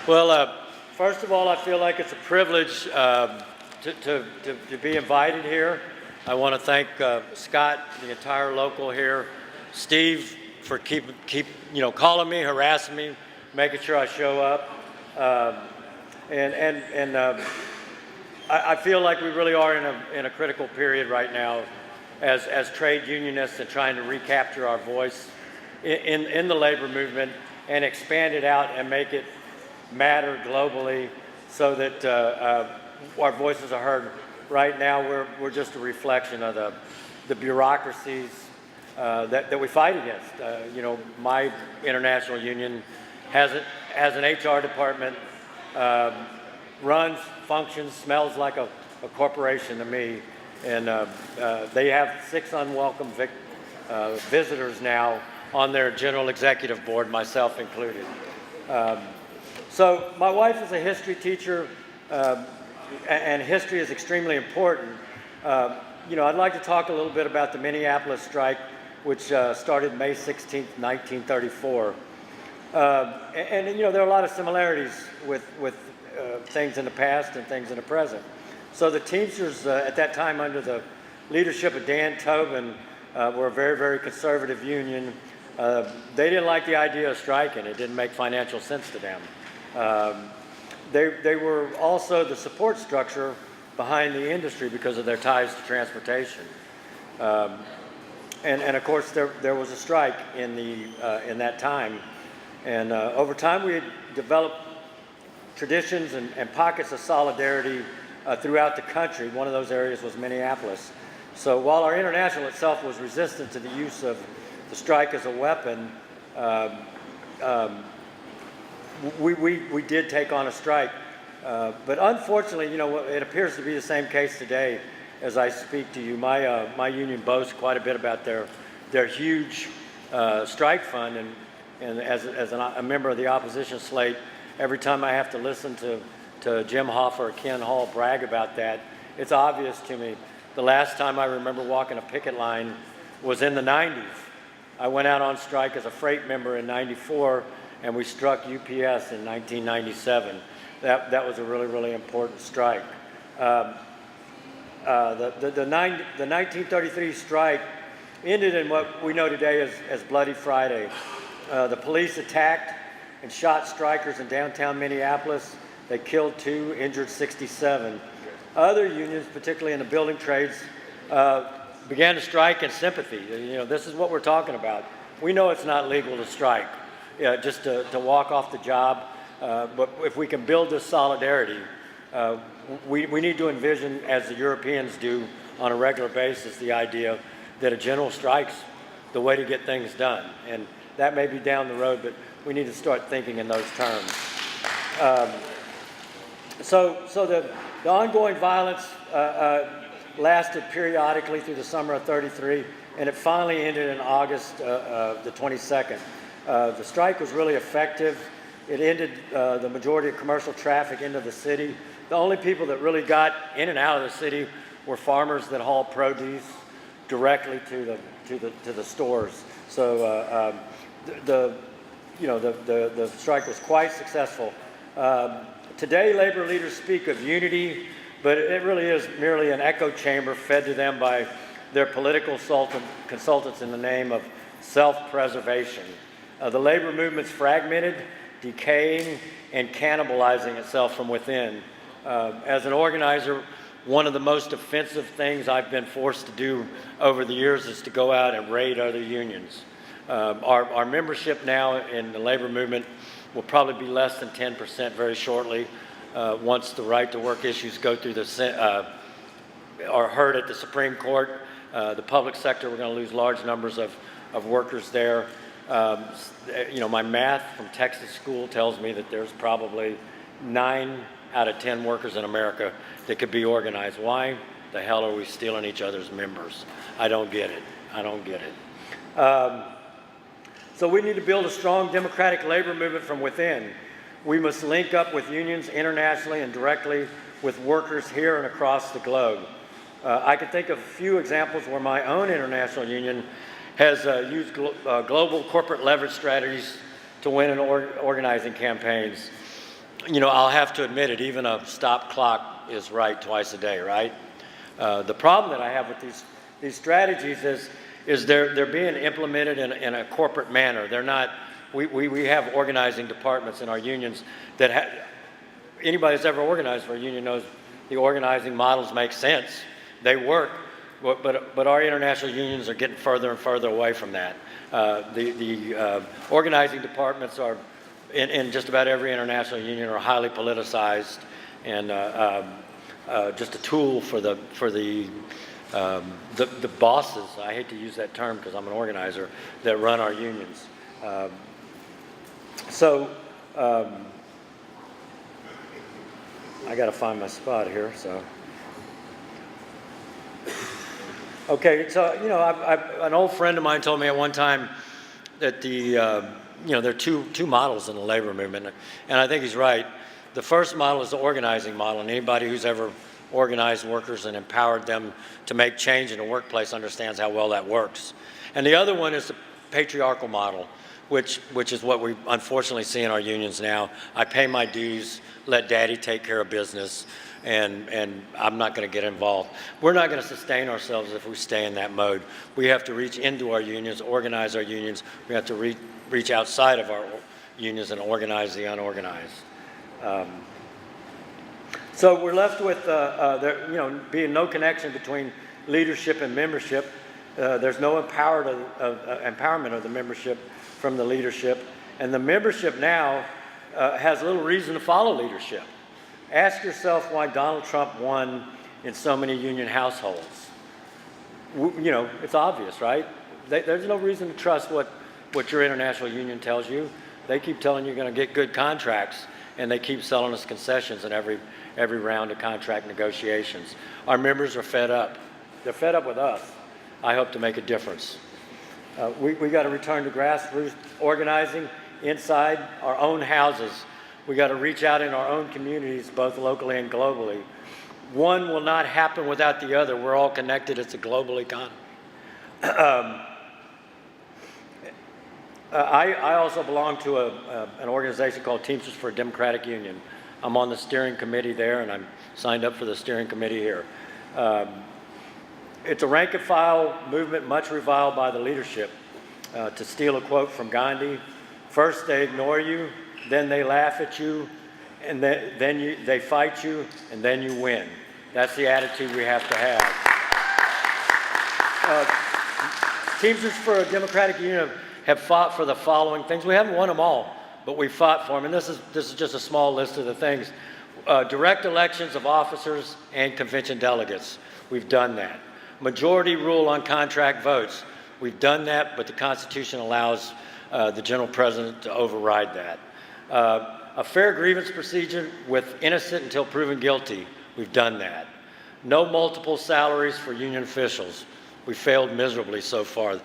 Well, first of all, I feel like it's a privilege to be invited here. I want to thank Scott, the entire local here, Steve for keep calling me, harassing me, making sure I show up, I feel like we really are in a critical period right now as trade unionists and trying to recapture our voice in the labor movement and expand it out and make it matter globally so that our voices are heard. Right now, we're just a reflection of the bureaucracies that we fight against. My international union has an HR department, runs, functions, smells like a corporation to me, and they have 6 unwelcome visitors now on their general executive board, myself included. So my wife is a history teacher, and history is extremely important. I'd like to talk a little bit about the Minneapolis Strike, which started May 16th, 1934. There are a lot of similarities with things in the past and things in the present. So the Teamsters at that time, under the leadership of Dan Tobin, were a very, very conservative union. They didn't like the idea of striking. It didn't make financial sense to them. They were also the support structure behind the industry because of their ties to transportation. And of course, there was a strike in that time. And over time, we had developed traditions and pockets of solidarity throughout the country. One of those areas was Minneapolis. So while our international itself was resistant to the use of the strike as a weapon, we did take on a strike. But unfortunately, it appears to be the same case today as I speak to you. My union boasts quite a bit about their huge strike fund, and as a member of the opposition slate, every time I have to listen to Jim Hoffa or Ken Hall brag about that, it's obvious to me. The last time I remember walking a picket line was in the 90s. I went out on strike as a freight member in 94, and we struck UPS in 1997. That was a really, really important strike. The 1933 strike ended in what we know today as Bloody Friday. The police attacked and shot strikers in downtown Minneapolis. They killed 2, injured 67. Other unions, particularly in the building trades, began to strike in sympathy. This is what we're talking about. We know it's not legal to strike, just to walk off the job. But if we can build this solidarity, we need to envision, as the Europeans do on a regular basis, the idea that a general strike's the way to get things done. And that may be down the road, but we need to start thinking in those terms. So the ongoing violence lasted periodically through the summer of '33, and it finally ended in August the 22nd. The strike was really effective. It ended the majority of commercial traffic into the city. The only people that really got in and out of the city were farmers that hauled produce directly to the stores. So the strike was quite successful. Today, labor leaders speak of unity, but it really is merely an echo chamber fed to them by their political consultants in the name of self-preservation. The labor movement's fragmented, decaying, and cannibalizing itself from within. As an organizer, one of the most offensive things I've been forced to do over the years is to go out and raid other unions. Our membership now in the labor movement will probably be less than 10% very shortly once the right to work issues go through are heard at the Supreme Court. The public sector, we're going to lose large numbers of workers there. My math from Texas school tells me that there's probably 9 out of 10 workers in America that could be organized. Why the hell are we stealing each other's members? I don't get it. So we need to build a strong democratic labor movement from within. We must link up with unions internationally and directly with workers here and across the globe. I can think of a few examples where my own international union has used global corporate leverage strategies to win in organizing campaigns. you know, I'll have to admit it, even a stop clock is right twice a day, right? The problem that I have with these strategies is they're being implemented in a corporate manner. They're not, we have organizing departments in our unions that anybody that's ever organized for a union knows the organizing models make sense. They work, but our international unions are getting further and further away from that. The organizing departments are, in just about every international union, are highly politicized and just a tool for the bosses. I hate to use that term because I'm an organizer that run our unions. I got to find my spot here. So, okay. So you know, an old friend of mine told me at one time that you know, there are two models in the labor movement, and I think he's right. The first model is the organizing model, and anybody who's ever organized workers and empowered them to make change in the workplace understands how well that works. And the other one is the patriarchal model, which is what we unfortunately see in our unions now. I pay my dues, let daddy take care of business, and I'm not going to get involved. We're not going to sustain ourselves if we stay in that mode. We have to reach into our unions, organize our unions. We have to reach outside of our unions and organize the unorganized. So we're left with there, you know, being no connection between leadership and membership. There's no empowerment of the membership from the leadership, and the membership now has little reason to follow leadership. Ask yourself why Donald Trump won in so many union households. You know, it's obvious, right? There's no reason to trust what your international union tells you. They keep telling you you're going to get good contracts, and they keep selling us concessions in every round of contract negotiations. Our members are fed up. They're fed up with us. I hope to make a difference. We got to return to grassroots organizing inside our own houses. We got to reach out in our own communities, both locally and globally. One will not happen without the other. We're all connected. It's a global economy. I also belong to an organization called Teamsters for a Democratic Union. I'm on the steering committee there, and I'm signed up for the steering committee here. It's a rank and file movement, much reviled by the leadership. To steal a quote from Gandhi, first they ignore you, then they laugh at you, and then they fight you, and then you win. That's the attitude we have to have. Teamsters for a Democratic Union have fought for the following things. We haven't won them all, but we fought for them, and this is just a small list of the things. Direct elections of officers and convention delegates. We've done that. Majority rule on contract votes. We've done that, but the Constitution allows the General President to override that. A fair grievance procedure with innocent until proven guilty. We've done that. No multiple salaries for union officials. We failed miserably so far.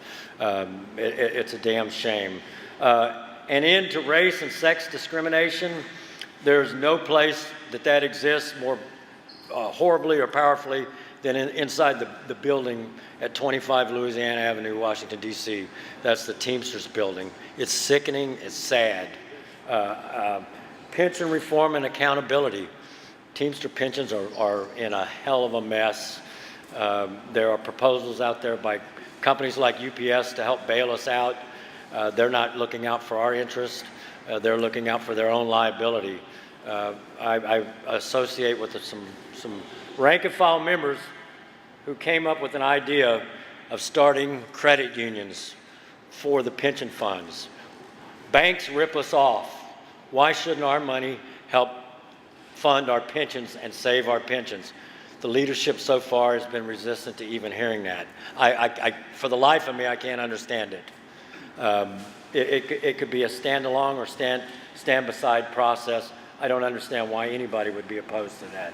It's a damn shame. An end to race and sex discrimination. There's no place that exists more horribly or powerfully than inside the building at 25 Louisiana Avenue, Washington, D.C. That's the Teamsters building. It's sickening. It's sad. Pension reform and accountability. Teamster pensions are in a hell of a mess. There are proposals out there by companies like UPS to help bail us out. They're not looking out for our interest. They're looking out for their own liability. I associate with some rank and file members who came up with an idea of starting credit unions for the pension funds. Banks rip us off. Why shouldn't our money help fund our pensions and save our pensions? The leadership so far has been resistant to even hearing that. For the life of me, I can't understand it. It could be a stand-alone or stand-beside process. I don't understand why anybody would be opposed to that.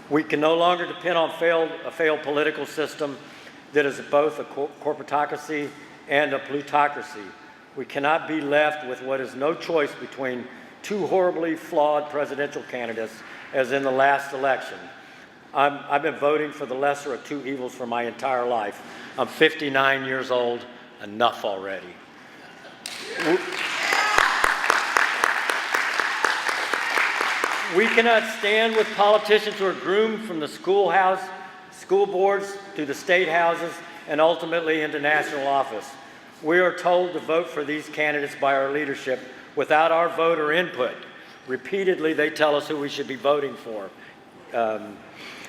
We can no longer depend on a failed political system that is both a corporatocracy and a plutocracy. We cannot be left with what is no choice between two horribly flawed presidential candidates as in the last election. I've been voting for the lesser of two evils for my entire life. I'm 59 years old. Enough already. We cannot stand with politicians who are groomed from the schoolhouse, school boards, to the state houses, and ultimately into national office. We are told to vote for these candidates by our leadership without our vote or input. Repeatedly, they tell us who we should be voting for.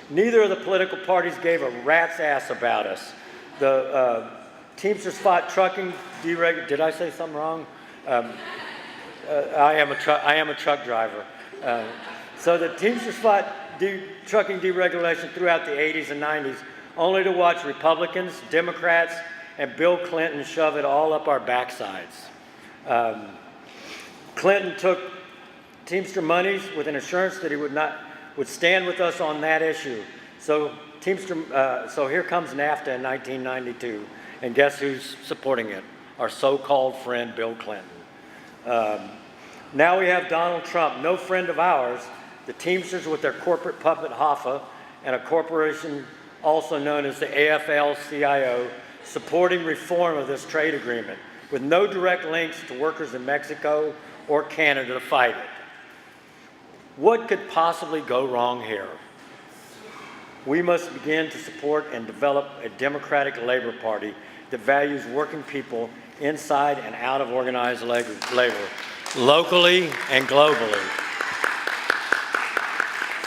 Neither of the political parties gave a rat's ass about us. The Teamsters fought trucking deregulation. Did I say something wrong? I am a truck driver. So the Teamsters fought trucking deregulation throughout the 80s and 90s, only to watch Republicans, Democrats, and Bill Clinton shove it all up our backsides. Clinton took Teamster monies with an assurance that he would stand with us on that issue. So here comes NAFTA in 1992, and guess who's supporting it? Our so-called friend Bill Clinton. Now we have Donald Trump, no friend of ours, the Teamsters with their corporate puppet Hoffa, and a corporation also known as the AFL-CIO, supporting reform of this trade agreement, with no direct links to workers in Mexico or Canada to fight it. What could possibly go wrong here? We must begin to support and develop a democratic labor party that values working people inside and out of organized labor, locally and globally.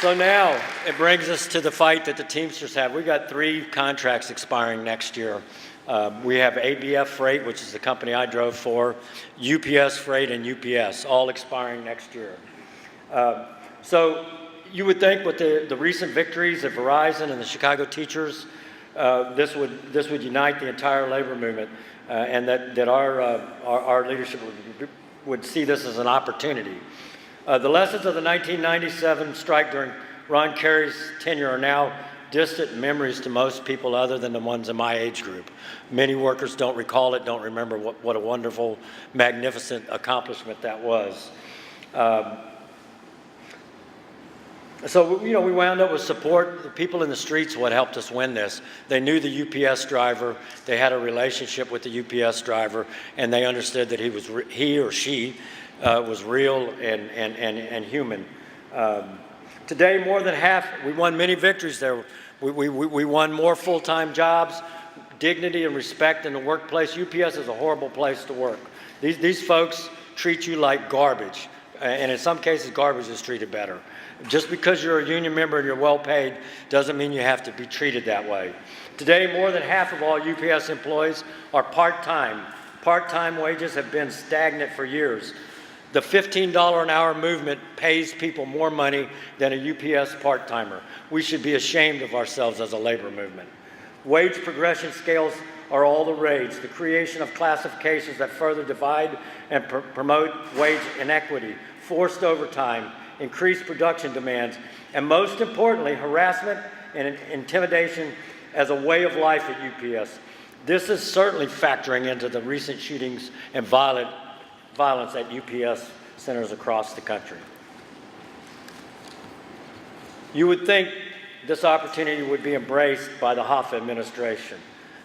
So now it brings us to the fight that the Teamsters have. We've got 3 contracts expiring next year. We have ABF Freight, which is the company I drove for, UPS Freight, and UPS, all expiring next year. So you would think with the recent victories of Verizon and the Chicago teachers, this would unite the entire labor movement, and that our leadership would see this as an opportunity. The lessons of the 1997 strike during Ron Kerry's tenure are now distant memories to most people other than the ones in my age group. Many workers don't recall it, don't remember what a wonderful, magnificent accomplishment that was. So, we wound up with support. The people in the streets what helped us win this. They knew the UPS driver. They had a relationship with the UPS driver, and they understood that he or she was real and human. Today, more than half, we won many victories there. We won more full-time jobs, dignity and respect in the workplace. UPS is a horrible place to work. These folks treat you like garbage, and in some cases, garbage is treated better. Just because you're a union member and you're well paid doesn't mean you have to be treated that way. Today, more than half of all UPS employees are part-time. Part-time wages have been stagnant for years. The $15 an hour movement pays people more money than a UPS part-timer. We should be ashamed of ourselves as a labor movement. Wage progression scales are all the rage. The creation of classifications that further divide and promote wage inequity, forced overtime, increased production demands, and most importantly, harassment and intimidation as a way of life at UPS. This is certainly factoring into the recent shootings and violence at UPS centers across the country. You would think this opportunity would be embraced by the Hoffa administration.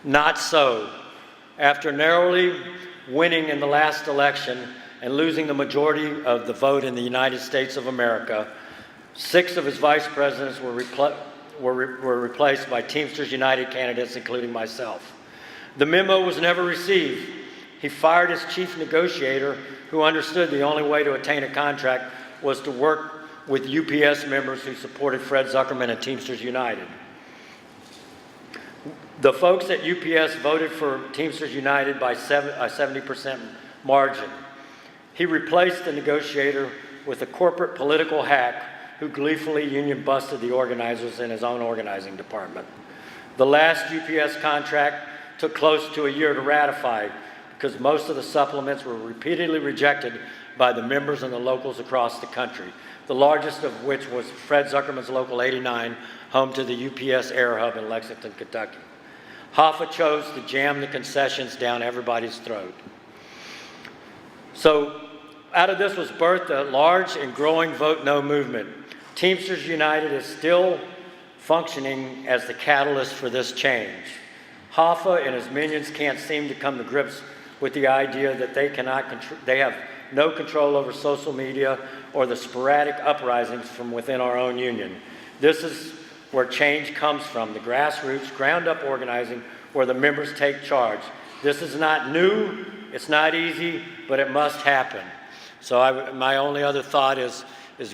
Not so. After narrowly winning in the last election and losing the majority of the vote in the United States of America, 6 of his vice presidents were replaced by Teamsters United candidates, including myself. The memo was never received. He fired his chief negotiator, who understood the only way to attain a contract was to work with UPS members who supported Fred Zuckerman and Teamsters United. The folks at UPS voted for Teamsters United by a 70% margin. He replaced the negotiator with a corporate political hack who gleefully union busted the organizers in his own organizing department. The last UPS contract took close to a year to ratify because most of the supplements were repeatedly rejected by the members and the locals across the country, the largest of which was Fred Zuckerman's Local 89, home to the UPS Air Hub in Lexington, Kentucky. Hoffa chose to jam the concessions down everybody's throat. So out of this was birthed a large and growing Vote No movement. Teamsters United is still functioning as the catalyst for this change. Hoffa and his minions can't seem to come to grips with the idea that they have no control over social media or the sporadic uprisings from within our own union. This is where change comes from, the grassroots, ground-up organizing, where the members take charge. This is not new, it's not easy, but it must happen. So my only other thought is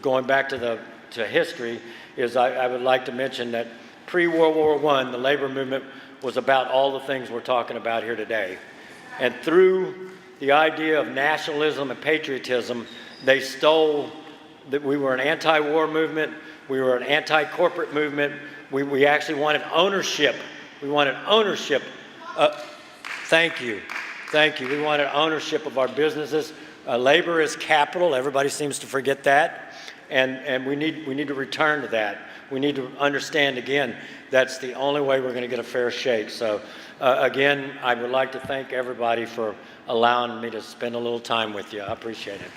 going back to history, is I would like to mention that pre-World War I, the labor movement was about all the things we're talking about here today. And through the idea of nationalism and patriotism, they stole that we were an anti-war movement, we were an anti-corporate movement, we actually wanted ownership. We wanted ownership. Thank you. We wanted ownership of our businesses. Labor is capital. Everybody seems to forget that. And we need to return to that. We need to understand, again, that's the only way we're going to get a fair shake. So, again, I would like to thank everybody for allowing me to spend a little time with you. I appreciate it.